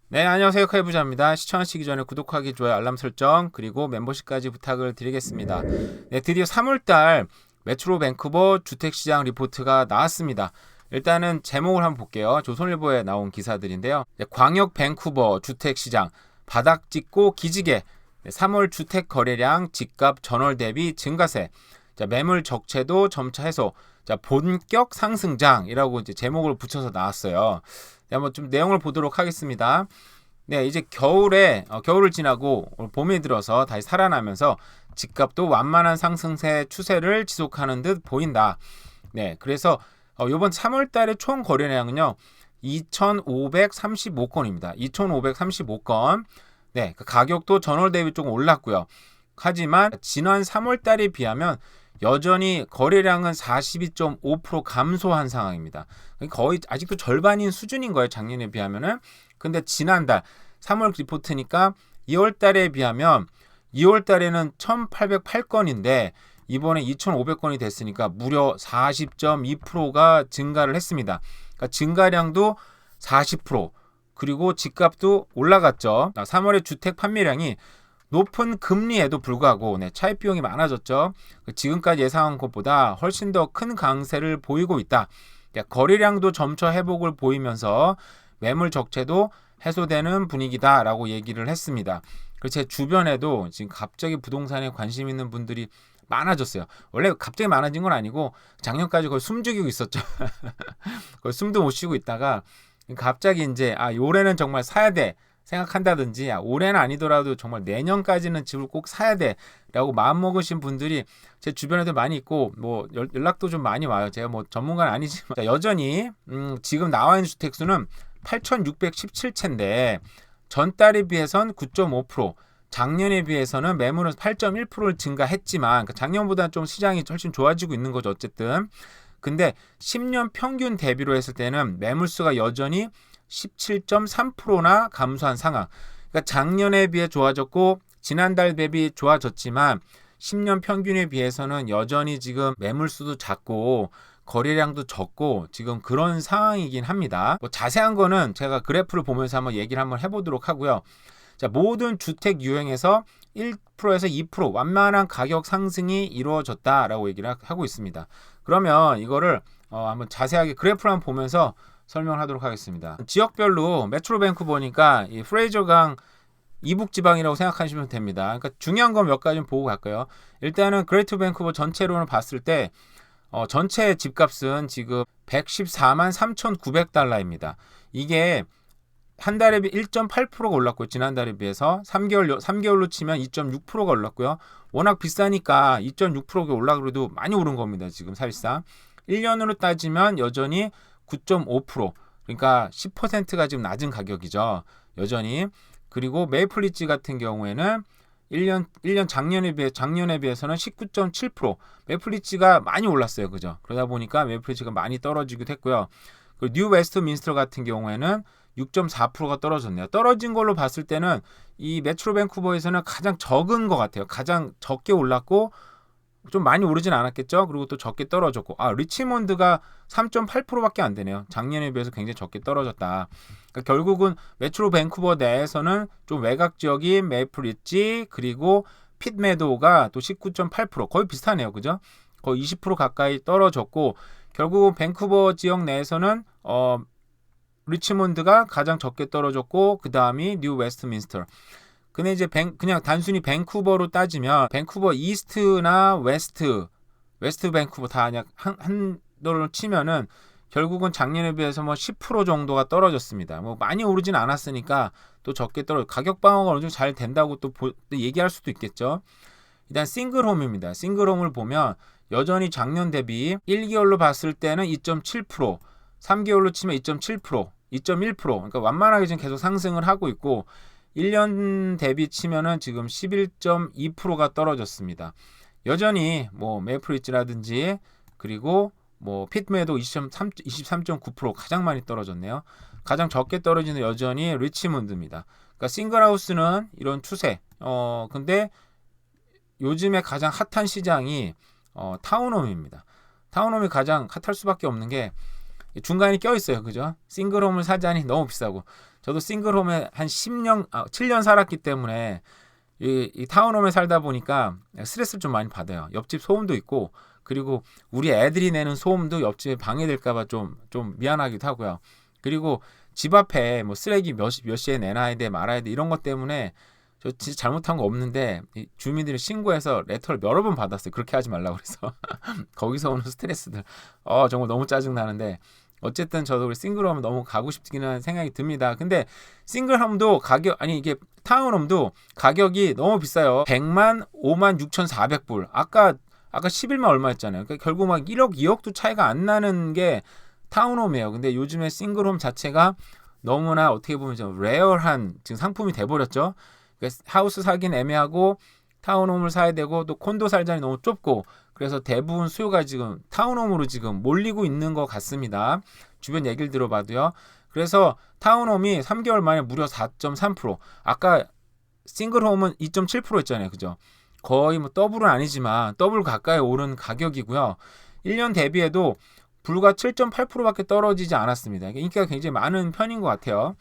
네, 안녕하세요. 칼부자입니다. 시청하시기 전에 구독하기, 좋아요, 알람 설정, 그리고 멤버십까지 부탁을 드리겠습니다. 네, 드디어 3월달 메트로 밴쿠버 주택시장 리포트가 나왔습니다. 일단은 제목을 한번 볼게요. 조선일보에 나온 기사들인데요. 광역 밴쿠버 주택시장 바닥 찍고 기지개, 3월 주택 거래량 집값 전월 대비 증가세, 매물 적체도 점차 해소, 본격 상승장이라고 이제 제목을 붙여서 나왔어요. 한번 좀 내용을 보도록 하겠습니다. 네, 이제 겨울을 지나고 봄에 들어서 다시 살아나면서 집값도 완만한 상승세 추세를 지속하는 듯 보인다. 네, 그래서 이번 3월 달에 총 거래량은요. 2,535건입니다. 2,535건. 네, 그 가격도 전월 대비 조금 올랐고요. 하지만 지난 3월 달에 비하면 여전히 거래량은 42.5% 감소한 상황입니다. 거의 아직도 절반인 수준인 거예요. 작년에 비하면은. 근데 지난달 3월 리포트니까 2월 달에 비하면 2월 달에는 1,808건인데 이번에 2,500건이 됐으니까 무려 40.2%가 증가를 했습니다. 그러니까 증가량도 40%, 그리고 집값도 올라갔죠. 3월에 주택 판매량이 높은 금리에도 불구하고 차입 비용이 많아졌죠. 지금까지 예상한 것보다 훨씬 더 큰 강세를 보이고 있다. 거래량도 점차 회복을 보이면서 매물 적체도 해소되는 분위기다라고 얘기를 했습니다. 그리고 제 주변에도 지금 갑자기 부동산에 관심 있는 분들이 많아졌어요. 원래 갑자기 많아진 건 아니고 작년까지 거의 숨죽이고 있었죠. 거의 숨도 못 쉬고 있다가 갑자기 이제 올해는 정말 사야 돼 생각한다든지 올해는 아니더라도 정말 내년까지는 집을 꼭 사야 돼 라고 마음먹으신 분들이 제 주변에도 많이 있고 뭐 연락도 좀 많이 와요. 제가 뭐 전문가는 아니지만 여전히 지금 나와 있는 주택수는 8,617채인데 전달에 비해선 9.5%, 작년에 비해서는 매물은 8.1%를 증가했지만 작년보다 좀 시장이 훨씬 좋아지고 있는 거죠. 어쨌든 근데 10년 평균 대비로 했을 때는 매물수가 여전히 17.3%나 감소한 상황. 그러니까 작년에 비해 좋아졌고 지난달 대비 좋아졌지만 10년 평균에 비해서는 여전히 지금 매물수도 작고 거래량도 적고 지금 그런 상황이긴 합니다. 뭐 자세한 거는 제가 그래프를 보면서 한번 얘기를 한번 해보도록 하고요. 모든 주택 유형에서 1%에서 2% 완만한 가격 상승이 이루어졌다라고 얘기를 하고 있습니다. 그러면 이거를 한번 자세하게 그래프를 한번 보면서 설명을 하도록 하겠습니다. 지역별로 메트로 밴쿠버니까 이 프레이저강 이북 지방이라고 생각하시면 됩니다. 그러니까 중요한 건 몇 가지 좀 보고 갈까요? 일단은 그레이터 밴쿠버 전체로는 봤을 때 전체 집값은 지금 114만 3,900달러입니다. 이게 한 달에 1.8%가 올랐고요. 지난달에 비해서 3개월로 치면 2.6%가 올랐고요. 워낙 비싸니까 2.6%가 올라그래도 많이 오른 겁니다. 지금 사실상 1년으로 따지면 여전히 9.5%, 그러니까 10%가 지금 낮은 가격이죠. 여전히. 그리고 메이플리지 같은 경우에는 1년 작년에 비해서는 19.7%, 메이플리지가 많이 올랐어요. 그죠? 그러다 보니까 메이플리지가 많이 떨어지기도 했고요. 그리고 뉴 웨스트민스터 같은 경우에는 6.4%가 떨어졌네요. 떨어진 걸로 봤을 때는 이 메트로 밴쿠버에서는 가장 적은 것 같아요. 가장 적게 올랐고 좀 많이 오르진 않았겠죠. 그리고 또 적게 떨어졌고 리치몬드가 3.8%밖에 안 되네요. 작년에 비해서 굉장히 적게 떨어졌다. 그러니까 결국은 메트로 밴쿠버 내에서는 좀 외곽 지역인 메이플리지 그리고 핏메도가 또 19.8% 거의 비슷하네요. 그죠? 거의 20% 가까이 떨어졌고 결국은 밴쿠버 지역 내에서는 리치몬드가 가장 적게 떨어졌고 그 다음이 뉴 웨스트민스터. 근데 이제 그냥 단순히 밴쿠버로 따지면 밴쿠버 이스트나 웨스트 밴쿠버 다 그냥 한 돌로 치면은 결국은 작년에 비해서 뭐 10% 정도가 떨어졌습니다. 뭐 많이 오르진 않았으니까 또 적게 가격 방어가 어느 정도 잘 된다고 또 얘기할 수도 있겠죠. 일단 싱글홈입니다. 싱글홈을 보면 여전히 작년 대비 1개월로 봤을 때는 2.7%, 3개월로 치면 2.7%, 2.1%, 그러니까 완만하게 지금 계속 상승을 하고 있고 1년 대비 치면은 지금 11.2%가 떨어졌습니다. 여전히 뭐 메이플리지라든지 그리고 뭐 핏메도 23.9% 가장 많이 떨어졌네요. 가장 적게 떨어지는 여전히 리치몬드입니다. 그러니까 싱글하우스는 이런 추세. 근데 요즘에 가장 핫한 시장이 타운홈입니다. 타운홈이 가장 핫할 수밖에 없는 게 중간에 껴있어요. 그죠? 싱글홈을 사자니 너무 비싸고 저도 싱글홈에 한 7년 살았기 때문에 이 타운홈에 살다 보니까 스트레스를 좀 많이 받아요. 옆집 소음도 있고, 그리고 우리 애들이 내는 소음도 옆집에 방해될까봐 좀 미안하기도 하고요. 그리고 집 앞에 뭐 쓰레기 몇 시에 내놔야 돼 말아야 돼 이런 것 때문에 저 진짜 잘못한 거 없는데 이 주민들이 신고해서 레터를 여러 번 받았어요. 그렇게 하지 말라고 그래서 거기서 오는 스트레스들 정말 너무 짜증 나는데, 어쨌든 저도 우리 싱글홈 너무 가고 싶기는 생각이 듭니다. 근데 싱글홈도 이게 타운홈도 가격이 너무 비싸요. 100만 5만 6,400불. 아까 11만 얼마였잖아요. 그러니까 결국 막 1억 2억도 차이가 안 나는 게 타운홈이에요. 근데 요즘에 싱글홈 자체가 너무나 어떻게 보면 좀 레어한 지금 상품이 돼버렸죠. 그러니까 하우스 사기는 애매하고 타운홈을 사야 되고 또 콘도 살 자리 너무 좁고, 그래서 대부분 수요가 지금 타운홈으로 지금 몰리고 있는 것 같습니다. 주변 얘기를 들어봐도요. 그래서 타운홈이 3개월 만에 무려 4.3%. 아까 싱글홈은 2.7%였잖아요. 그죠? 거의 뭐 더블은 아니지만 더블 가까이 오른 가격이고요. 1년 대비해도 불과 7.8%밖에 떨어지지 않았습니다. 인기가 굉장히 많은 편인 것 같아요.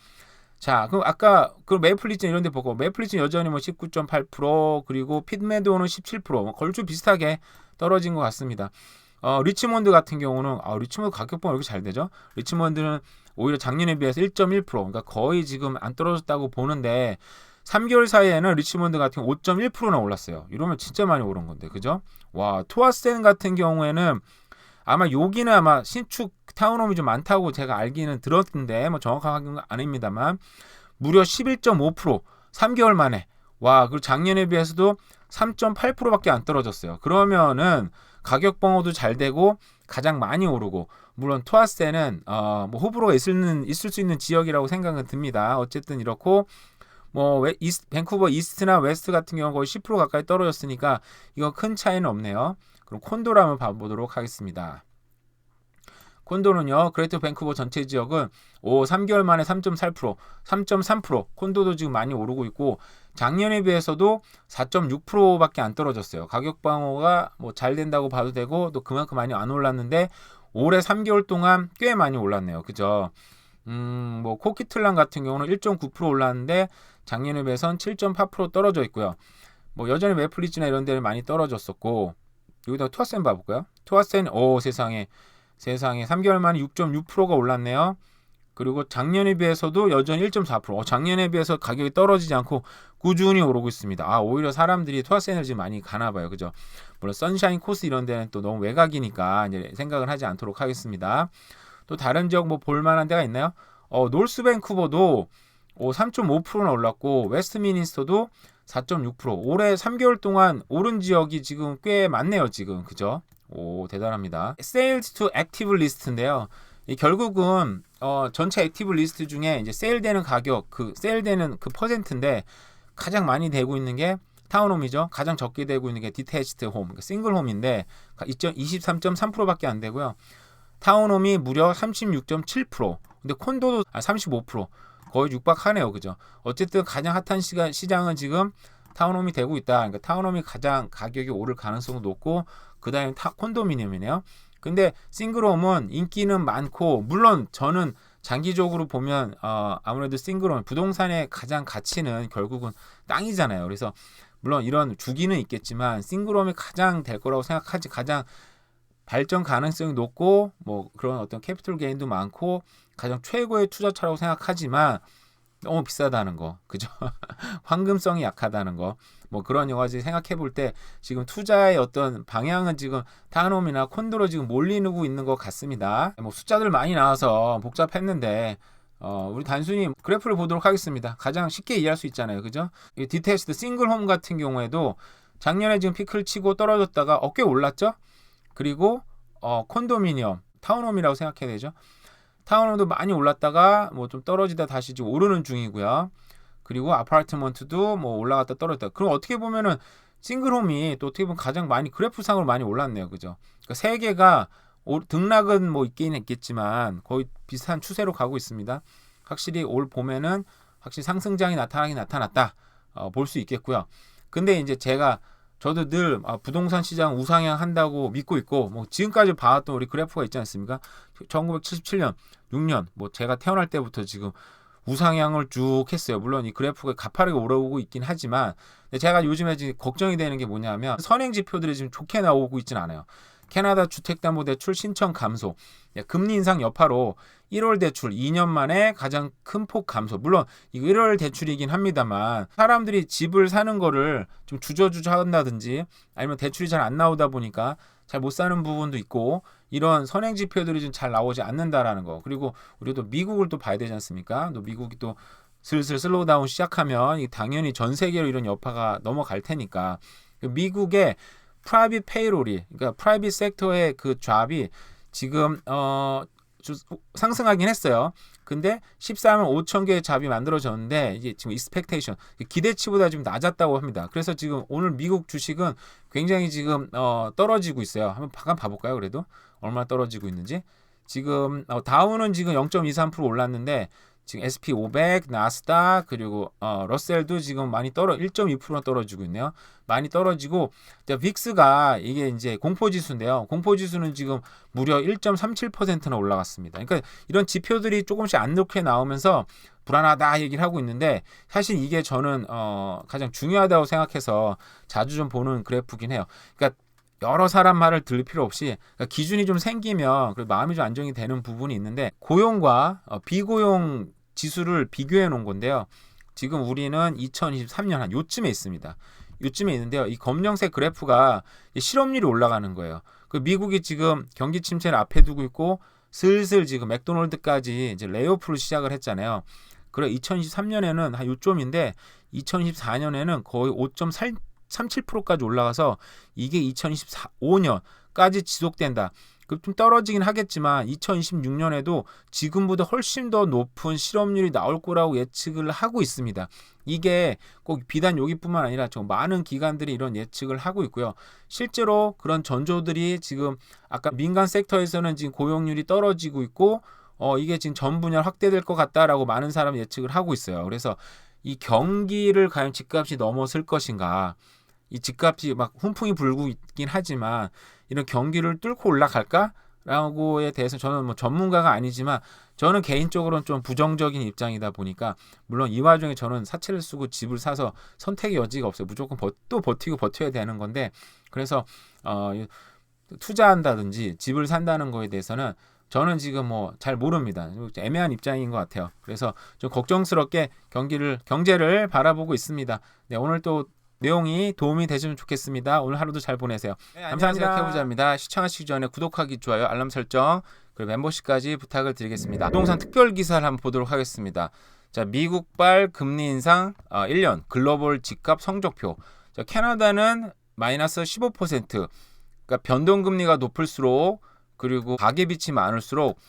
자, 그럼 아까 그 메이플리츠 이런 데 보고, 메이플리츠 여전히 뭐 19.8%, 그리고 핏메도우는 17%, 뭐 걸쭉 비슷하게 떨어진 것 같습니다. 리치몬드 같은 경우는 리치몬드 가격 보면 왜 이렇게 잘 되죠? 리치몬드는 오히려 작년에 비해서 1.1%, 그러니까 거의 지금 안 떨어졌다고 보는데 3개월 사이에는 리치몬드 같은 경우 5.1%나 올랐어요. 이러면 진짜 많이 오른 건데, 그죠? 와, 투아센 같은 경우에는 아마 여기는 아마 신축 타운홈이 좀 많다고 제가 알기는 들었는데 뭐 정확한 건 아닙니다만 무려 11.5% 3개월 만에. 와, 그리고 작년에 비해서도 3.8%밖에 안 떨어졌어요. 그러면은 가격 방어도 잘 되고 가장 많이 오르고, 물론 투아세는 뭐 호불호가 있을 수 있는 지역이라고 생각은 듭니다. 어쨌든 이렇고, 뭐 밴쿠버 이스트나 웨스트 같은 경우 거의 10% 가까이 떨어졌으니까 이거 큰 차이는 없네요. 그럼 콘도를 한번 봐보도록 하겠습니다. 콘도는요, 그레이터 밴쿠버 전체 지역은 3개월 만에 3.4%, 3.3%, 콘도도 지금 많이 오르고 있고, 작년에 비해서도 4.6%밖에 안 떨어졌어요. 가격 방어가 뭐 잘 된다고 봐도 되고, 또 그만큼 많이 안 올랐는데 올해 3개월 동안 꽤 많이 올랐네요. 그죠? 뭐 코키틀란 같은 경우는 1.9% 올랐는데 작년에 비해서는 7.8% 떨어져 있고요. 뭐 여전히 메플리츠나 이런 데는 많이 떨어졌었고, 여기다가 투아센 봐볼까요? 투아센 세상에 3개월 만에 6.6%가 올랐네요. 그리고 작년에 비해서도 여전히 1.4%. 작년에 비해서 가격이 떨어지지 않고 꾸준히 오르고 있습니다. 오히려 사람들이 투아센을 지금 많이 가나 봐요. 그죠? 물론 선샤인 코스 이런 데는 또 너무 외곽이니까 이제 생각을 하지 않도록 하겠습니다. 또 다른 지역 뭐 볼만한 데가 있나요? 노스 밴쿠버도 3.5%나 올랐고, 웨스트미니스터도 4.6%. 올해 3개월 동안 오른 지역이 지금 꽤 많네요. 지금. 그죠? 대단합니다. Sales to Active List인데요. 결국은 전체 액티브 리스트 중에 이제 세일되는 가격, 세일되는 그 퍼센트인데 가장 많이 되고 있는 게 타운홈이죠. 가장 적게 되고 있는 게 디태치드 홈, 싱글홈인데 23.3%밖에 안 되고요. 타운홈이 무려 36.7%. 근데 콘도도 35%. 거의 육박하네요. 그죠? 어쨌든 가장 핫한 시장은 지금 타운홈이 되고 있다. 그러니까 타운홈이 가장 가격이 오를 가능성이 높고, 그 다음에 콘도미니엄이네요. 근데 싱글홈은 인기는 많고, 물론 저는 장기적으로 보면 아무래도 싱글홈, 부동산의 가장 가치는 결국은 땅이잖아요. 그래서 물론 이런 주기는 있겠지만 싱글홈이 가장 될 거라고 생각하지, 가장 발전 가능성이 높고 뭐 그런 어떤 캐피털 게인도 많고 가장 최고의 투자처라고 생각하지만 너무 비싸다는 거, 그죠? 황금성이 약하다는 거, 뭐 그런 여러 가지 생각해 볼 때 지금 투자의 어떤 방향은 지금 타운홈이나 콘도로 지금 몰리고 있는 것 같습니다. 뭐 숫자들 많이 나와서 복잡했는데 우리 단순히 그래프를 보도록 하겠습니다. 가장 쉽게 이해할 수 있잖아요, 그죠? 이 디테스트 싱글홈 같은 경우에도 작년에 지금 피크를 치고 떨어졌다가 꽤 올랐죠? 그리고 콘도미니엄, 타운홈이라고 생각해야 되죠. 타운홈도 많이 올랐다가 뭐 좀 떨어지다 다시 지금 오르는 중이고요. 그리고 아파트먼트도 뭐 올라갔다 떨어졌다. 그럼 어떻게 보면은 싱글홈이 또 어떻게 보면 가장 많이 그래프상으로 많이 올랐네요, 그죠? 그러니까 세 개가 등락은 뭐 있긴 있겠지만 거의 비슷한 추세로 가고 있습니다. 확실히 올 봄에는 확실히 상승장이 나타났다 볼 수 있겠고요. 근데 이제 저도 늘 부동산 시장 우상향 한다고 믿고 있고, 뭐 지금까지 봐왔던 우리 그래프가 있지 않습니까? 1977년, 6년, 뭐 제가 태어날 때부터 지금 우상향을 쭉 했어요. 물론 이 그래프가 가파르게 오르고 있긴 하지만 근데 제가 요즘에 지금 걱정이 되는 게 뭐냐면 선행 지표들이 지금 좋게 나오고 있진 않아요. 캐나다 주택담보대출 신청 감소, 금리 인상 여파로 1월 대출 2년 만에 가장 큰 폭 감소. 물론 이거 1월 대출이긴 합니다만 사람들이 집을 사는 거를 좀 주저주저 한다든지 아니면 대출이 잘 안 나오다 보니까 잘 못 사는 부분도 있고 이런 선행 지표들이 좀 잘 나오지 않는다라는 거. 그리고 우리도 미국을 또 봐야 되지 않습니까? 또 미국이 또 슬슬 슬로우 다운 시작하면 당연히 전 세계로 이런 여파가 넘어갈 테니까 미국의 프라이빗 페이롤이 그러니까 프라이빗 섹터의 그 잡이 지금 상승하긴 했어요. 근데 14만 5천 개의 잡이 만들어졌는데 이게 지금 익스펙테이션 기대치보다 좀 낮았다고 합니다. 그래서 지금 오늘 미국 주식은 굉장히 지금 떨어지고 있어요. 한번 잠깐 봐볼까요? 그래도 얼마나 떨어지고 있는지. 지금 다우는 지금 0.23% 올랐는데 지금 S&P 500, 나스닥 그리고 러셀도 지금 많이 1.2% 떨어지고 있네요. 많이 떨어지고 빅스가 이게 이제 공포 지수인데요. 공포 지수는 지금 무려 1.37%나 올라갔습니다. 그러니까 이런 지표들이 조금씩 안 좋게 나오면서 불안하다 얘기를 하고 있는데 사실 이게 저는 가장 중요하다고 생각해서 자주 좀 보는 그래프긴 해요. 그러니까 여러 사람 말을 들을 필요 없이 그러니까 기준이 좀 생기면 마음이 좀 안정이 되는 부분이 있는데 고용과 비고용 지수를 비교해 놓은 건데요. 지금 우리는 2023년 한 요쯤에 있습니다. 요쯤에 있는데요. 이 검정색 그래프가 실업률이 올라가는 거예요. 미국이 지금 경기 침체를 앞에 두고 있고 슬슬 지금 맥도날드까지 이제 레이오프를 시작을 했잖아요. 그래 2023년에는 한 요쯤인데 2024년에는 거의 5.37%까지 올라가서 이게 2025년까지 지속된다. 좀 떨어지긴 하겠지만 2026년에도 지금보다 훨씬 더 높은 실업률이 나올 거라고 예측을 하고 있습니다. 이게 꼭 비단 여기뿐만 아니라 좀 많은 기관들이 이런 예측을 하고 있고요. 실제로 그런 전조들이 지금 아까 민간 섹터에서는 지금 고용률이 떨어지고 있고 이게 지금 전 분야 확대될 것 같다라고 많은 사람이 예측을 하고 있어요. 그래서 이 경기를 과연 집값이 넘어설 것인가? 이 집값이 막 훈풍이 불고 있긴 하지만 이런 경기를 뚫고 올라갈까라고에 대해서 저는 뭐 전문가가 아니지만 저는 개인적으로는 좀 부정적인 입장이다 보니까 물론 이 와중에 저는 사채를 쓰고 집을 사서 선택의 여지가 없어요. 무조건 또 버티고 버텨야 되는 건데 그래서 투자한다든지 집을 산다는 거에 대해서는 저는 지금 뭐 잘 모릅니다. 애매한 입장인 것 같아요. 그래서 좀 걱정스럽게 경제를 바라보고 있습니다. 네, 오늘 또 내용이 도움이 되시면 좋겠습니다. 오늘 하루도 잘 보내세요. 네, 감사합니다. 생각해보자입니다. 시청하시기 전에 구독하기, 좋아요, 알람 설정, 그리고 멤버십까지 부탁을 드리겠습니다. 부동산 특별 기사를 한번 보도록 하겠습니다. 자, 미국발 금리 인상 1년 글로벌 집값 성적표. 자, 캐나다는 마이너스 15%. 그러니까 변동금리가 높을수록 그리고 가계빚이 많을수록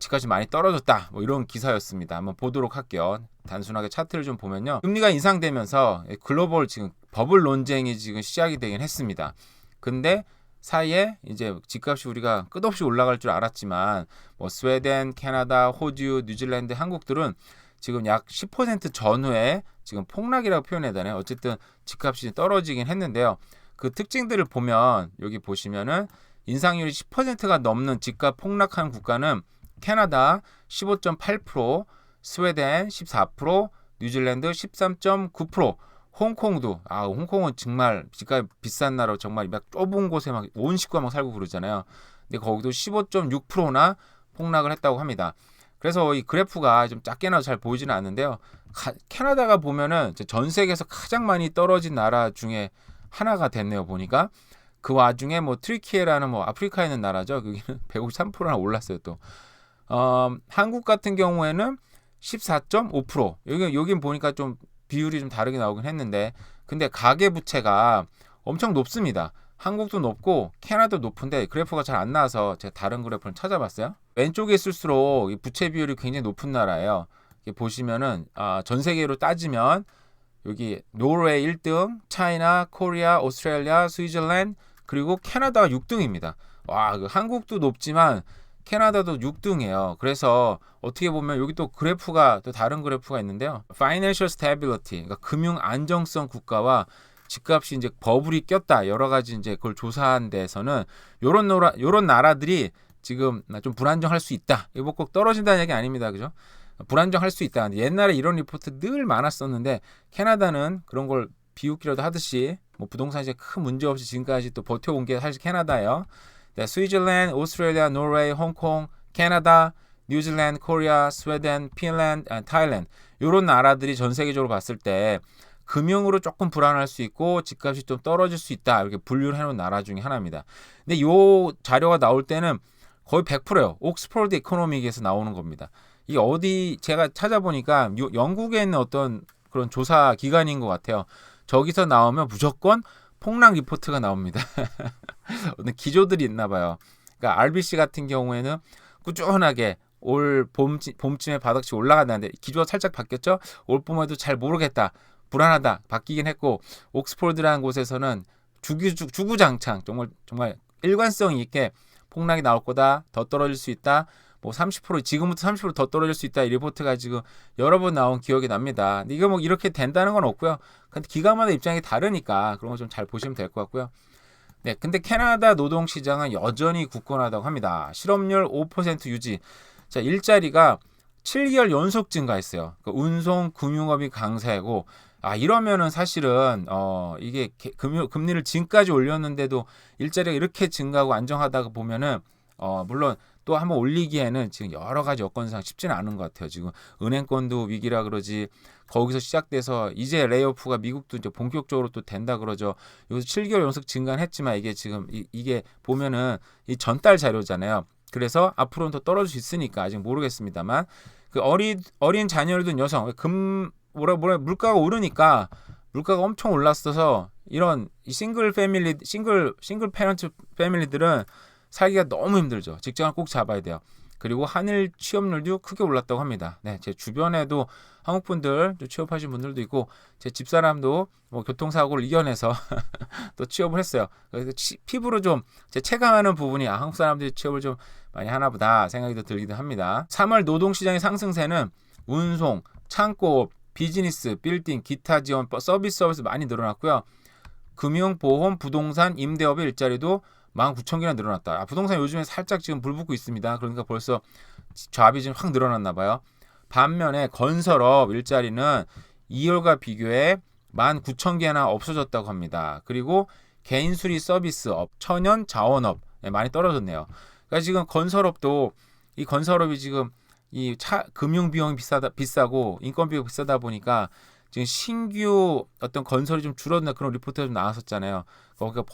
집값이 많이 떨어졌다. 뭐 이런 기사였습니다. 한번 보도록 할게요. 단순하게 차트를 좀 보면요. 금리가 인상되면서 글로벌 지금 버블 논쟁이 지금 시작이 되긴 했습니다. 근데 사이에 이제 집값이 우리가 끝없이 올라갈 줄 알았지만 뭐 스웨덴, 캐나다, 호주, 뉴질랜드, 한국들은 지금 약 10% 전후에 지금 폭락이라고 표현해야 되나요? 어쨌든 집값이 떨어지긴 했는데요. 그 특징들을 보면 여기 보시면은 인상률이 10%가 넘는 집값 폭락한 국가는 캐나다 15.8%, 스웨덴 14%, 뉴질랜드 13.9%, 홍콩도 홍콩은 정말 집값이 비싼 나라 정말 막 좁은 곳에 막 온 식구가 막 살고 그러잖아요. 근데 거기도 15.6%나 폭락을 했다고 합니다. 그래서 이 그래프가 좀 작게 나와서 잘 보이지는 않는데요. 캐나다가 보면은 전 세계에서 가장 많이 떨어진 나라 중에 하나가 됐네요. 보니까 그 와중에 뭐 트리키에라는 뭐 아프리카에 있는 나라죠. 거기는 153%나 올랐어요. 또 한국 같은 경우에는 14.5%. 여긴 보니까 좀 비율이 좀 다르게 나오긴 했는데 근데 가계 부채가 엄청 높습니다. 한국도 높고 캐나다도 높은데 그래프가 잘 안 나와서 제가 다른 그래프를 찾아봤어요. 왼쪽에 있을수록 이 부채 비율이 굉장히 높은 나라예요. 보시면은 전 세계로 따지면 여기 노르웨이 1등, 차이나, 코리아, 오스트레일리아, 스위tzerland 그리고 캐나다가 6등입니다. 와, 한국도 높지만 캐나다도 6등이에요. 그래서 어떻게 보면 여기 또 그래프가 또 다른 그래프가 있는데요. Financial Stability, 그러니까 금융 안정성 국가와 집값이 이제 버블이 꼈다. 여러 가지 이제 그걸 조사한 데에서는 요런 나라들이 지금 좀 불안정할 수 있다. 이거 꼭 떨어진다는 얘기 아닙니다. 그죠? 불안정할 수 있다. 옛날에 이런 리포트 늘 많았었는데 캐나다는 그런 걸 비웃기라도 하듯이 뭐 부동산 이제 큰 문제 없이 지금까지 또 버텨온 게 사실 캐나다예요. 네, 스위tzerland, 오스트레일리아, 노르웨이, 홍콩, 캐나다, 뉴질랜드, 코리아, 스웨덴, 핀란드, 타일랜드 이런 나라들이 전 세계적으로 봤을 때 금융으로 조금 불안할 수 있고 집값이 좀 떨어질 수 있다 이렇게 분류를 해놓은 나라 중에 하나입니다. 근데 이 자료가 나올 때는 거의 100%예요. 옥스퍼드 이코노믹에서 나오는 겁니다. 이게 어디 제가 찾아보니까 영국에 있는 어떤 그런 조사 기관인 것 같아요. 저기서 나오면 무조건 폭락 리포트가 나옵니다. 기조들이 있나 봐요. 그러니까 RBC 같은 경우에는 꾸준하게 올 봄쯤에 바닥치 올라간다는데 기조가 살짝 바뀌었죠. 올 봄에도 잘 모르겠다. 불안하다. 바뀌긴 했고 옥스퍼드라는 곳에서는 주구장창 정말 일관성 있게 폭락이 나올 거다. 더 떨어질 수 있다. 뭐 30% 지금부터 30% 더 떨어질 수 있다. 이 리포트가 지금 여러 번 나온 기억이 납니다. 근데 이거 뭐 이렇게 된다는 건 없고요. 근데 기관마다 입장이 다르니까 그런 거 좀 잘 보시면 될 것 같고요. 네, 근데 캐나다 노동 시장은 여전히 굳건하다고 합니다. 실업률 5% 유지. 자, 일자리가 7개월 연속 증가했어요. 그러니까 운송, 금융업이 강세고, 이러면은 사실은 이게 금리를 지금까지 올렸는데도 일자리가 이렇게 증가하고 안정하다가 보면은 물론 또 한번 올리기에는 지금 여러 가지 여건상 쉽지는 않은 것 같아요. 지금 은행권도 위기라 그러지. 거기서 시작돼서 이제 레이오프가 미국도 이제 본격적으로 또 된다 그러죠. 여기서 7개월 연속 증가는 했지만 이게 지금 이게 보면은 이 전달 자료잖아요. 그래서 앞으로는 더 떨어질 수 있으니까 아직 모르겠습니다만 그 어린 자녀를 둔 여성 물가가 오르니까 물가가 엄청 올랐어서 이런 싱글 패런트 패밀리들은 살기가 너무 힘들죠. 직장을 꼭 잡아야 돼요. 그리고 한일 취업률도 크게 올랐다고 합니다. 네, 제 주변에도 한국 분들 취업하신 분들도 있고 제 집사람도 뭐 교통사고를 이겨내서 또 취업을 했어요. 그래서 피부로 좀 제 체감하는 부분이 한국 사람들이 취업을 좀 많이 하나보다 생각이 들기도 합니다. 3월 노동시장의 상승세는 운송, 창고업, 비즈니스, 빌딩, 기타 지원, 서비스 많이 늘어났고요. 금융, 보험, 부동산, 임대업의 일자리도 19,000개나 늘어났다. 부동산 요즘에 살짝 지금 불 붙고 있습니다. 그러니까 벌써 잡이 좀 확 늘어났나 봐요. 반면에 건설업 일자리는 2월과 비교해 19,000개나 없어졌다고 합니다. 그리고 개인 수리 서비스업, 천연 자원업 많이 떨어졌네요. 그러니까 지금 건설업도 이 건설업이 지금 이 금융 비용이 비싸고 인건 비용이 비싸다 보니까 지금 신규 어떤 건설이 좀 줄어든다 그런 리포트가 좀 나왔었잖아요. 거기서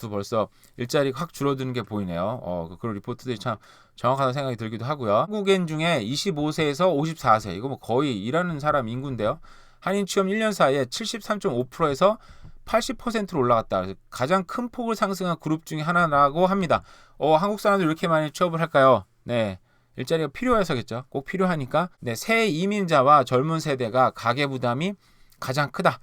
벌써 일자리가 확 줄어드는 게 보이네요. 그런 리포트들이 참 정확하다는 생각이 들기도 하고요. 한국인 중에 25세에서 54세 이거 뭐 거의 일하는 사람 인구인데요. 한인 취업 1년 사이에 73.5%에서 80%로 올라갔다. 가장 큰 폭을 상승한 그룹 중에 하나라고 합니다. 한국 사람들 왜 이렇게 많이 취업을 할까요? 네. 일자리가 필요해서겠죠. 꼭 필요하니까. 네, 새 이민자와 젊은 세대가 가계 부담이 가장 크다.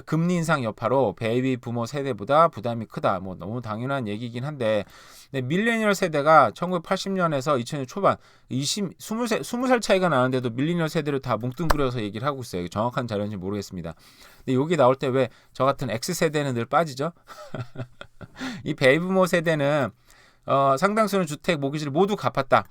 금리 인상 여파로 베이비 부모 세대보다 부담이 크다. 뭐 너무 당연한 얘기긴 한데, 네, 밀레니얼 세대가 1980년에서 2000년 초반 20살 차이가 나는데도 밀레니얼 세대를 다 뭉뚱그려서 얘기를 하고 있어요. 정확한 자료인지 모르겠습니다. 근데 여기 나올 때 왜 저 같은 X세대는 늘 빠지죠? 이 베이비 부모 세대는 상당수는 주택 모기지를 모두 갚았다.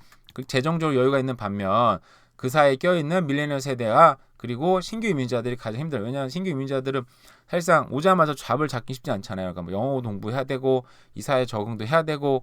재정적으로 여유가 있는 반면 그 사이에 껴있는 밀레니얼 세대와 그리고 신규 이민자들이 가장 힘들어요. 왜냐하면 신규 이민자들은 사실상 오자마자 잡을 잡기 쉽지 않잖아요. 그러니까 뭐 영어 공부해야 되고 이 사회에 적응도 해야 되고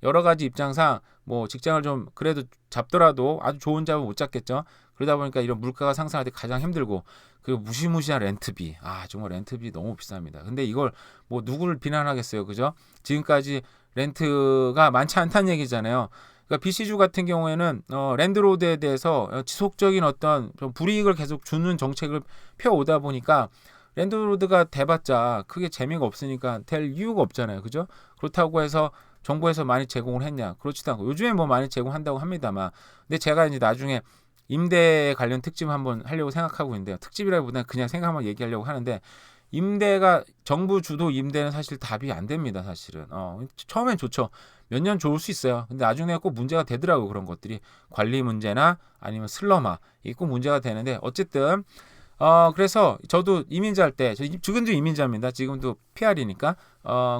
여러 가지 입장상 뭐 직장을 좀 그래도 잡더라도 아주 좋은 잡을 못 잡겠죠. 그러다 보니까 이런 물가가 상승할 때 가장 힘들고 그 무시무시한 렌트비 정말 렌트비 너무 비쌉니다. 근데 이걸 뭐 누구를 비난하겠어요, 그죠? 지금까지 렌트가 많지 않다는 얘기잖아요. 그러니까 BC주 같은 경우에는 랜드로드에 대해서 지속적인 어떤 좀 불이익을 계속 주는 정책을 펴오다 보니까 랜드로드가 돼봤자 크게 재미가 없으니까 될 이유가 없잖아요, 그죠? 그렇다고 해서 정부에서 많이 제공을 했냐? 그렇지도 않고 요즘에 뭐 많이 제공한다고 합니다만, 근데 제가 이제 나중에 임대 관련 특집 한번 하려고 생각하고 있는데요. 특집이라기보다는 그냥 생각만 얘기하려고 하는데 임대가 정부 주도 임대는 사실 답이 안 됩니다. 사실은 처음엔 좋죠. 몇 년 좋을 수 있어요. 근데 나중에 꼭 문제가 되더라고. 그런 것들이 관리 문제나 아니면 슬럼화 이게 꼭 문제가 되는데 어쨌든 그래서 저도 이민자 할 때 지금도 이민자입니다. 지금도 PR이니까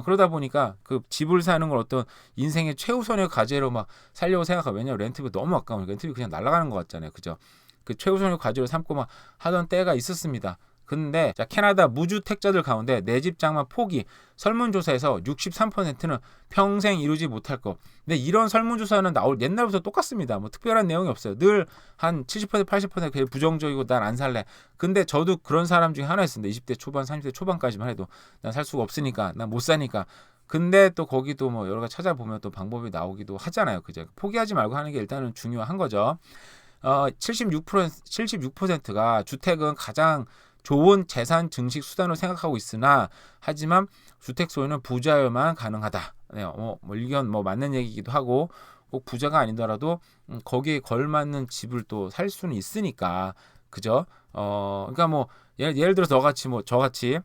그러다 보니까 그 집을 사는 걸 어떤 인생의 최우선의 과제로 막 살려고 생각하고 왜냐면 렌트비 너무 아까우니까 렌트비 그냥 날아가는 것 같잖아요. 그죠? 그 최우선의 과제로 삼고 막 하던 때가 있었습니다. 근데 자, 캐나다 무주택자들 가운데 내 집 장만 포기 설문조사에서 63%는 평생 이루지 못할 거. 근데 이런 설문조사는 나올 옛날부터 똑같습니다. 뭐 특별한 내용이 없어요. 늘 한 70% 80% 부정적이고 난 안 살래. 근데 저도 그런 사람 중에 하나였습니다. 20대 초반 30대 초반까지만 해도 난 살 수가 없으니까 난 못 사니까. 근데 또 거기도 뭐 여러 가지 찾아보면 또 방법이 나오기도 하잖아요. 그죠? 포기하지 말고 하는 게 일단은 중요한 거죠. 76%가 주택은 가장 좋은 재산 증식 수단으로 생각하고 있으나 하지만 주택 소유는 부자여만 가능하다. 네, 뭐 의견 뭐 맞는 얘기기도 하고 꼭 부자가 아니더라도 거기에 걸맞는 집을 또 살 수는 있으니까 그죠? 그러니까 뭐 예를 들어서 너같이 뭐 저같이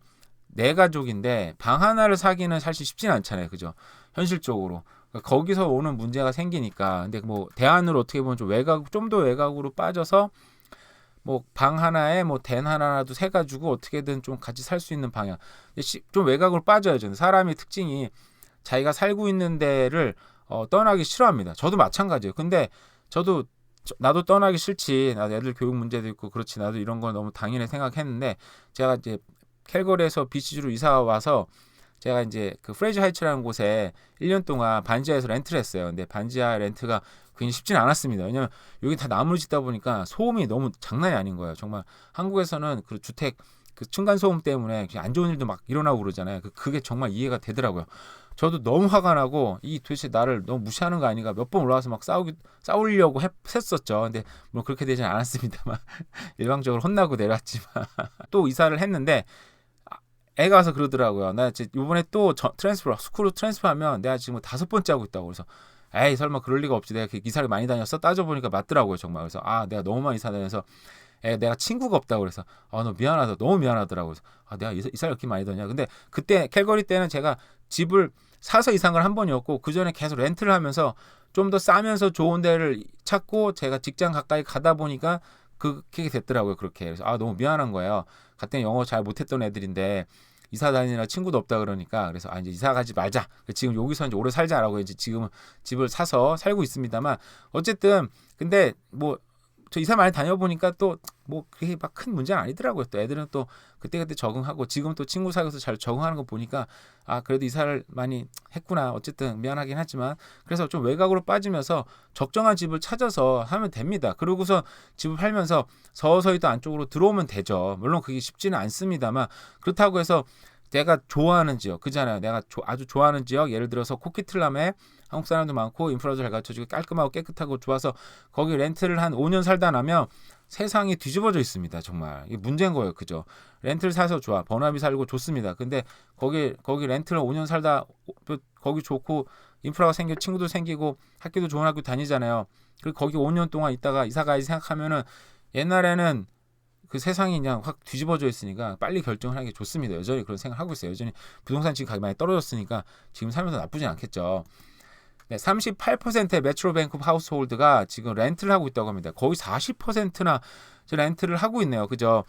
네 가족인데 방 하나를 사기는 사실 쉽지는 않잖아요, 그죠? 현실적으로. 그러니까 거기서 오는 문제가 생기니까. 근데 뭐 대안으로 어떻게 보면 좀 더 외곽으로 빠져서 뭐 방 하나에 뭐 댄 하나라도 세 가지고 어떻게든 좀 같이 살 수 있는 방향. 좀 외곽으로 빠져야죠. 사람의 특징이 자기가 살고 있는 데를 떠나기 싫어합니다. 저도 마찬가지예요. 근데 나도 떠나기 싫지. 나도 애들 교육 문제도 있고 그렇지. 나도 이런 거 너무 당연히 생각했는데 제가 이제 캘거리에서 BC주로 이사 와서 제가 이제 그 프레이저 하이츠라는 곳에 1년 동안 반지하에서 렌트를 했어요. 근데 반지하 렌트가 굉장히 쉽지는 않았습니다. 왜냐면 여기 다 나무를 짓다 보니까 소음이 너무 장난이 아닌 거예요. 정말 한국에서는 그 주택 그 층간 소음 때문에 안 좋은 일도 막 일어나고 그러잖아요. 그게 정말 이해가 되더라고요. 저도 너무 화가 나고 이 도대체 나를 너무 무시하는 거 아닌가 몇 번 올라와서 막 싸우려고 했었죠. 근데 뭐 그렇게 되진 않았습니다만 일방적으로 혼나고 내려왔지만 또 이사를 했는데 애가 와서 그러더라고요. 나 이번에 또 스쿨로 트랜스퍼하면 내가 지금 5번째 하고 있다고. 그래서 에이 설마 그럴 리가 없지. 내가 이사를 많이 다녔어? 따져보니까 맞더라고요 정말. 그래서 내가 너무 많이 이사 다녀서 내가 친구가 없다고. 그래서 너 미안하다. 너무 미안하더라고. 그래서 내가 이사를 이렇게 많이 다녔냐. 근데 그때 캘거리 때는 제가 집을 사서 이사한 건 한 번이었고 그 전에 계속 렌트를 하면서 좀 더 싸면서 좋은 데를 찾고 제가 직장 가까이 가다 보니까 그렇게 됐더라고요. 그렇게. 그래서 너무 미안한 거예요. 그때 영어 잘 못했던 애들인데 이사 다니느라 친구도 없다 그러니까. 그래서 이제 이사 가지 말자. 지금 여기서 이제 오래 살자라고 이제 지금 집을 사서 살고 있습니다만 어쨌든 근데 뭐 저 이사 많이 다녀보니까 또 뭐 그게 막 큰 문제는 아니더라고요. 또 애들은 또 그때그때 적응하고 지금 또 친구 사귀어서 잘 적응하는 거 보니까 그래도 이사를 많이 했구나. 어쨌든 미안하긴 하지만 그래서 좀 외곽으로 빠지면서 적정한 집을 찾아서 하면 됩니다. 그러고서 집을 팔면서 서서히 또 안쪽으로 들어오면 되죠. 물론 그게 쉽지는 않습니다만 그렇다고 해서 내가 좋아하는 지역 그잖아요. 내가 아주 좋아하는 지역 예를 들어서 코키틀람에 한국 사람도 많고 인프라도 잘 갖춰지고 깔끔하고 깨끗하고 좋아서 거기 렌트를 한 5년 살다 나면 세상이 뒤집어져 있습니다. 정말 이게 문제인 거예요. 그죠? 렌트를 사서 좋아. 번화비 살고 좋습니다. 근데 거기 렌트를 5년 살다 거기 좋고 인프라가 생겨 친구도 생기고 학교도 좋은 학교 다니잖아요. 그리고 거기 5년 동안 있다가 이사 가야지 생각하면은 옛날에는 그 세상이 그냥 확 뒤집어져 있으니까 빨리 결정을 하는 게 좋습니다. 여전히 그런 생각을 하고 있어요. 여전히 부동산 지금 가격이 많이 떨어졌으니까 지금 살면서 나쁘진 않겠죠. 네, 38%의 메트로 밴쿠버 하우스홀드가 지금 렌트를 하고 있다고 합니다. 거의 40%나 렌트를 하고 있네요. 그죠?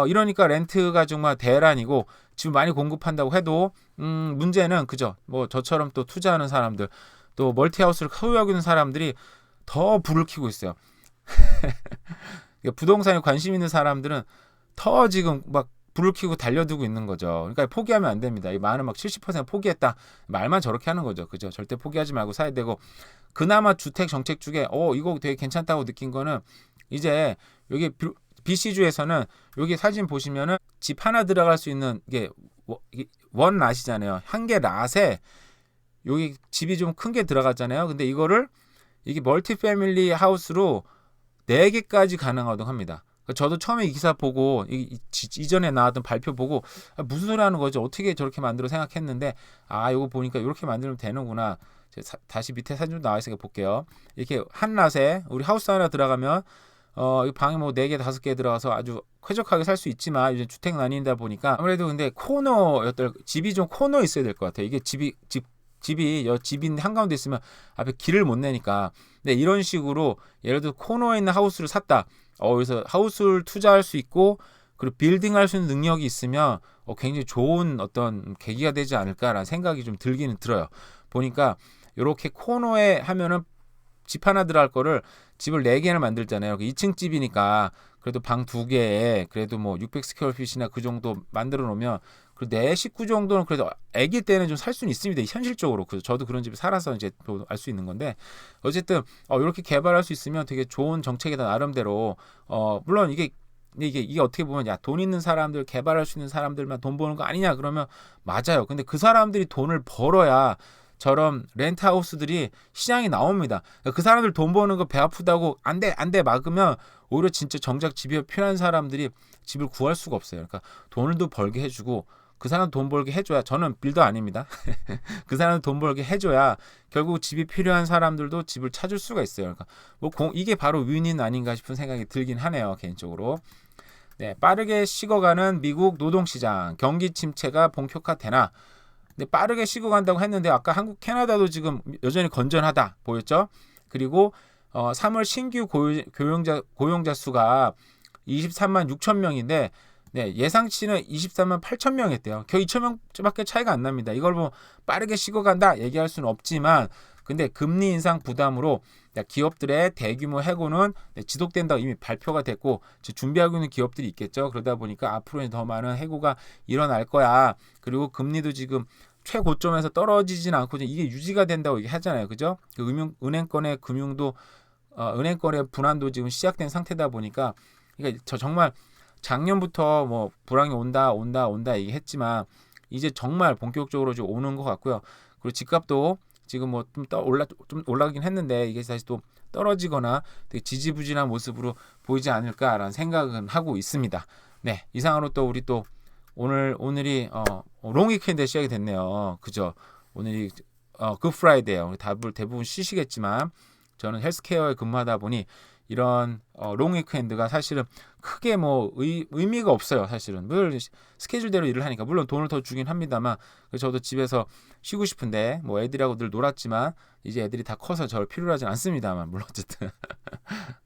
이러니까 렌트가 정말 대란이고 지금 많이 공급한다고 해도 문제는 그죠? 뭐 저처럼 또 투자하는 사람들 또 멀티하우스를 소유하고 있는 사람들이 더 불을 켜고 있어요. 부동산에 관심 있는 사람들은 더 지금 막 불을 켜고 달려들고 있는 거죠. 그러니까 포기하면 안 됩니다. 이 많은 막 70% 포기했다. 말만 저렇게 하는 거죠. 그죠? 절대 포기하지 말고 사야 되고 그나마 주택 정책 중에 이거 되게 괜찮다고 느낀 거는 이제 여기 BC주에서는 여기 사진 보시면은 집 하나 들어갈 수 있는 이게 원 낫이잖아요. 한 개 낫에 여기 집이 좀 큰 게 들어갔잖아요. 근데 이게 멀티 패밀리 하우스로 4개까지 가능하다고 합니다. 저도 처음에 이 기사 보고 이전에 나왔던 발표 보고 무슨 소리 하는 거지 어떻게 저렇게 만들어 생각했는데 이거 보니까 이렇게 만들면 되는구나. 다시 밑에 사진 좀 나와 있으니까 볼게요. 이렇게 한 낫에 우리 하우스 하나 들어가면 이 방이 뭐 4개 5개 들어가서 아주 쾌적하게 살 수 있지만 이제 주택 나뉜다 보니까 아무래도 근데 집이 좀 코너에 있어야 될 것 같아요. 이게 집인데 한가운데 있으면 앞에 길을 못 내니까. 근데 이런 식으로 예를 들어 코너에 있는 하우스를 샀다. 그래서 하우스를 투자할 수 있고 그리고 빌딩할 수 있는 능력이 있으면 굉장히 좋은 어떤 계기가 되지 않을까라는 생각이 좀 들기는 들어요. 보니까 이렇게 코너에 하면은 집 하나 들어갈 거를 집을 4개를 만들잖아요. 2층 집이니까 그래도 방 2개에 그래도 뭐 600스퀘어핏이나 그 정도 만들어 놓으면 그 내 식구 정도는 그래도 아기 때는 좀 살 수는 있습니다. 현실적으로. 그래서 저도 그런 집에 살아서 이제 알 수 있는 건데 어쨌든 이렇게 개발할 수 있으면 되게 좋은 정책이다 나름대로. 물론 이게 어떻게 보면 야, 돈 있는 사람들, 개발할 수 있는 사람들만 돈 버는 거 아니냐 그러면 맞아요. 근데 그 사람들이 돈을 벌어야 저런 렌트하우스들이 시장이 나옵니다. 그 사람들 돈 버는 거 배 아프다고 안 돼 막으면 오히려 진짜 정작 집이 필요한 사람들이 집을 구할 수가 없어요. 그러니까 돈을 더 벌게 해주고 그 사람 돈 벌게 해줘야, 저는 빌더 아닙니다. 그 사람 돈 벌게 해줘야 결국 집이 필요한 사람들도 집을 찾을 수가 있어요. 그러니까 이게 바로 윈윈 아닌가 싶은 생각이 들긴 하네요, 개인적으로. 네, 빠르게 식어가는 미국 노동시장, 경기 침체가 본격화되나? 근데 빠르게 식어간다고 했는데 아까 한국, 캐나다도 지금 여전히 건전하다 보였죠? 그리고 3월 신규 고용자 수가 23만 6천 명인데 네, 예상치는 23만 8천 명이었대요. 겨우 2천 명밖에 차이가 안 납니다. 이걸 뭐 빠르게 식어간다 얘기할 수는 없지만 근데 금리 인상 부담으로 기업들의 대규모 해고는 지속된다고 이미 발표가 됐고 준비하고 있는 기업들이 있겠죠. 그러다 보니까 앞으로 더 많은 해고가 일어날 거야. 그리고 금리도 지금 최고점에서 떨어지진 않고 이게 유지가 된다고 얘기하잖아요. 그죠? 은행권의 금융도 은행권의 불안도 지금 시작된 상태다 보니까 그러니까 저 정말 작년부터 뭐 불황이 온다 얘기했지만 이제 정말 본격적으로 좀 오는 것 같고요. 그리고 집값도 지금 뭐 좀 올라가긴 했는데 이게 다시 또 떨어지거나 되게 지지부진한 모습으로 보이지 않을까라는 생각은 하고 있습니다. 네, 이상으로 또 우리 또 오늘이 롱 위켄드 시작이 됐네요. 그죠? 오늘이 굿 프라이데예요. 대부분 쉬시겠지만 저는 헬스케어에 근무하다 보니 이런 롱 위크엔드가 사실은 크게 뭐 의미가 없어요. 사실은 늘 스케줄대로 일을 하니까 물론 돈을 더 주긴 합니다만 저도 집에서 쉬고 싶은데 뭐 애들하고 늘 놀았지만 이제 애들이 다 커서 저를 필요로 하진 않습니다만 물론 어쨌든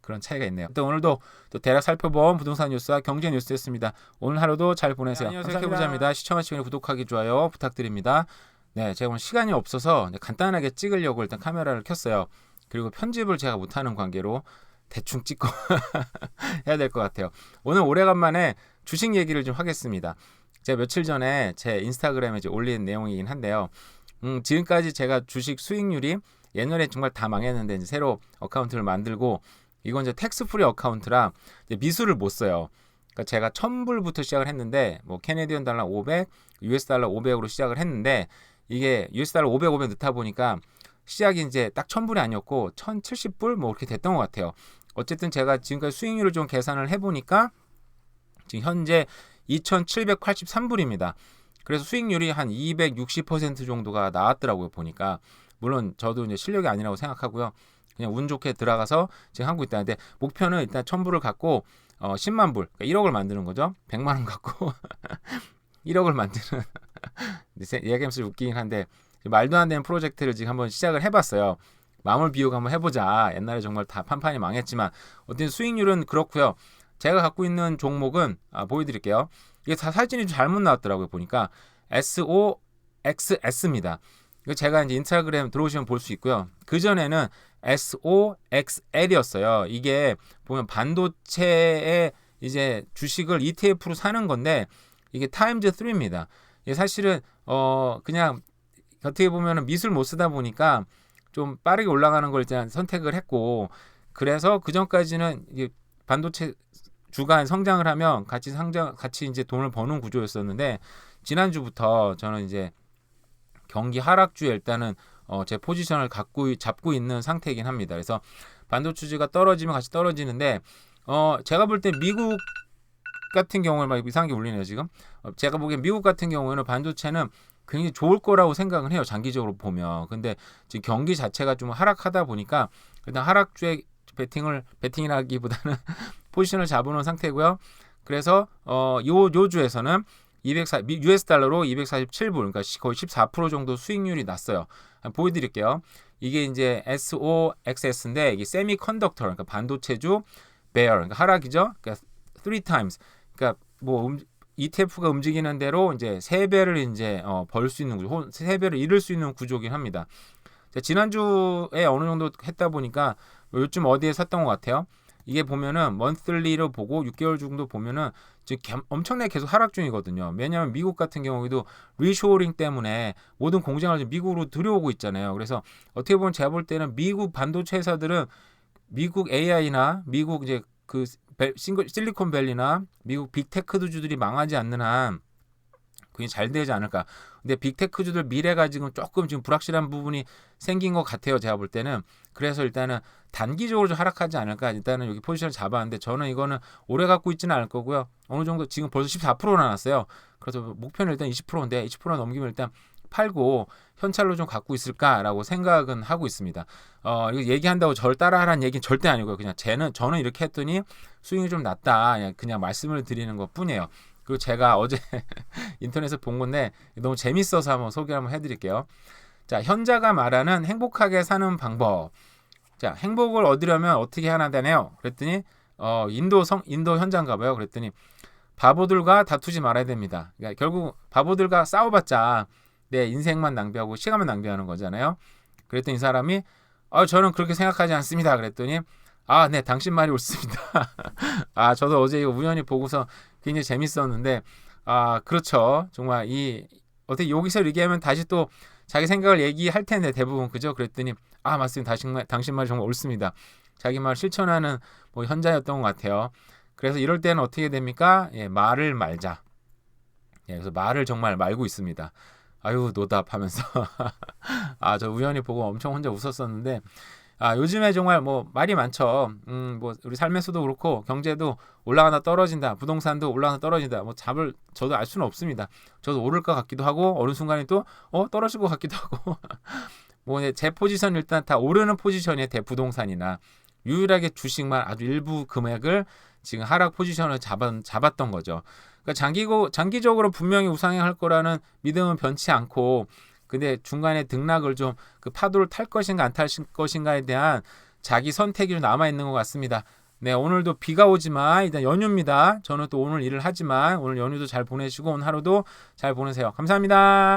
그런 차이가 있네요. 또 오늘도 또 대략 살펴본 부동산 뉴스와 경제 뉴스였습니다. 오늘 하루도 잘 보내세요. 네, 안녕하세요. 해보자입니다. 시청하시면 구독하기, 좋아요 부탁드립니다. 네, 제가 오늘 시간이 없어서 간단하게 찍으려고 일단 카메라를 켰어요. 그리고 편집을 제가 못하는 관계로 대충 찍고 해야 될 것 같아요. 오늘 오래간만에 주식 얘기를 좀 하겠습니다. 제가 며칠 전에 제 인스타그램에 이제 올린 내용이긴 한데요. 지금까지 제가 주식 수익률이 옛날에 정말 다 망했는데 이제 새로 어카운트를 만들고 이건 이제 텍스 프리 어카운트라 이제 미수를 못 써요. 그러니까 제가 1000불부터 시작을 했는데 뭐 캐네디언 달러 500, US 달러 500으로 시작을 했는데 이게 US 달러 500 넣다 보니까 시작이 이제 딱 1000불이 아니었고 1070불 뭐 이렇게 됐던 것 같아요. 어쨌든 제가 지금까지 수익률을 좀 계산을 해보니까 지금 현재 2783불입니다. 그래서 수익률이 한 260% 정도가 나왔더라고요. 보니까 물론 저도 이제 실력이 아니라고 생각하고요. 그냥 운 좋게 들어가서 지금 하고 있다는데 목표는 일단 1000불을 갖고 10만 불, 그러니까 1억을 만드는 거죠. 100만 원 갖고 1억을 만드는 얘기하면서 웃기긴 한데 말도 안 되는 프로젝트를 지금 한번 시작을 해봤어요. 마음을 비우고 한번 해보자. 옛날에 정말 다 판판이 망했지만 어쨌든 수익률은 그렇고요. 제가 갖고 있는 종목은 보여드릴게요. 이게 다 사진이 좀 잘못 나왔더라고요. 보니까 SOXS입니다. 이거 제가 이제 인스타그램 들어오시면 볼 수 있고요. 그 전에는 SOXL이었어요. 이게 보면 반도체의 이제 주식을 ETF로 사는 건데 이게 타임즈 3입니다. 이게 사실은 그냥 어떻게 보면 미술 못 쓰다 보니까 좀 빠르게 올라가는 걸 일단 선택을 했고 그래서 그 전까지는 이게 반도체 주가 성장을 하면 같이 이제 돈을 버는 구조였었는데 지난주부터 저는 이제 경기 하락주에 일단은 제 포지션을 잡고 있는 상태이긴 합니다. 그래서 반도체주가 떨어지면 같이 떨어지는데 제가 볼 때 미국 같은 경우에 막 이상하게 울리네요 지금. 제가 보기엔 미국 같은 경우에는 반도체는 굉장히 좋을 거라고 생각을 해요. 장기적으로 보면. 근데 지금 경기 자체가 좀 하락하다 보니까 일단 하락주에 베팅이라기보다는 포지션을 잡아놓은 상태고요. 그래서 요 주에서는 US 달러로 247불, 그러니까 거의 14% 정도 수익률이 났어요. 보여드릴게요. 이게 이제 SOXS인데 이게 세미컨덕터, 그러니까 반도체주 bear, 그러니까 하락이죠. 그러니까 3x, 그러니까 뭐 ETF가 움직이는 대로 이제 3배를 이제 벌 수 있는 구조, 3배를 잃을 수 있는 구조긴 합니다. 지난주에 어느 정도 했다 보니까 요즘 어디에 샀던 것 같아요. 이게 보면은 먼슬리로 보고 6개월 정도 보면은 지금 엄청나게 계속 하락 중이거든요. 왜냐하면 미국 같은 경우에도 리쇼어링 때문에 모든 공장을 미국으로 들여오고 있잖아요. 그래서 어떻게 보면 제가 볼 때는 미국 반도체 회사들은 미국 AI나 미국 이제 그 실리콘밸리나 미국 빅테크주들이 망하지 않는 한 그게 잘 되지 않을까. 근데 빅테크주들 미래가 지금 불확실한 부분이 생긴 것 같아요. 제가 볼 때는. 그래서 일단은 단기적으로 좀 하락하지 않을까. 일단은 여기 포지션을 잡았는데 저는 이거는 오래 갖고 있지는 않을 거고요. 어느 정도 지금 벌써 14%나 났어요. 그래서 목표는 일단 20%인데 20% 넘기면 일단 팔고 현찰로 좀 갖고 있을까라고 생각은 하고 있습니다. 이거 얘기한다고 저를 따라하라는 얘기는 절대 아니고요. 그냥 저는 이렇게 했더니 수익이 좀 낮다. 그냥 말씀을 드리는 것 뿐이에요. 그리고 제가 어제 인터넷에서 본 건데 너무 재밌어서 한번 소개 한번 해드릴게요. 자, 현자가 말하는 행복하게 사는 방법. 자, 행복을 얻으려면 어떻게 해야 되나요? 그랬더니 인도 현자인가 봐요. 그랬더니 바보들과 다투지 말아야 됩니다. 그러니까 결국 바보들과 싸워봤자 내 인생만 낭비하고 시간만 낭비하는 거잖아요. 그랬더니 이 사람이 저는 그렇게 생각하지 않습니다. 그랬더니 네, 당신 말이 옳습니다. 저도 어제 이거 우연히 보고서 굉장히 재밌었는데, 그렇죠. 정말 어떻게 여기서 얘기하면 다시 또 자기 생각을 얘기할 텐데 대부분 그죠? 그랬더니 맞습니다. 당신 말이 정말 옳습니다. 자기 말 실천하는 현자였던 것 같아요. 그래서 이럴 때는 어떻게 됩니까? 말을 말자. 그래서 말을 정말 말고 있습니다. 아유, 노답하면서. 저 우연히 보고 엄청 혼자 웃었었는데, 요즘에 정말 말이 많죠. 우리 삶에서도 그렇고 경제도 올라가다 떨어진다. 부동산도 올라가다 떨어진다. 저도 알 수는 없습니다. 저도 오를 것 같기도 하고 어느 순간에 또 떨어질 것 같기도 하고. 제 포지션 일단 다 오르는 포지션의 대부동산이나 유일하게 주식만 아주 일부 금액을 지금 하락 포지션을 잡았던 거죠. 그러니까 장기적으로 분명히 우상향할 거라는 믿음은 변치 않고, 근데 중간에 등락을 좀 그 파도를 탈 것인가 안 탈 것인가에 대한 자기 선택이 좀 남아 있는 것 같습니다. 네, 오늘도 비가 오지만 일단 연휴입니다. 저는 또 오늘 일을 하지만 오늘 연휴도 잘 보내시고 오늘 하루도 잘 보내세요. 감사합니다.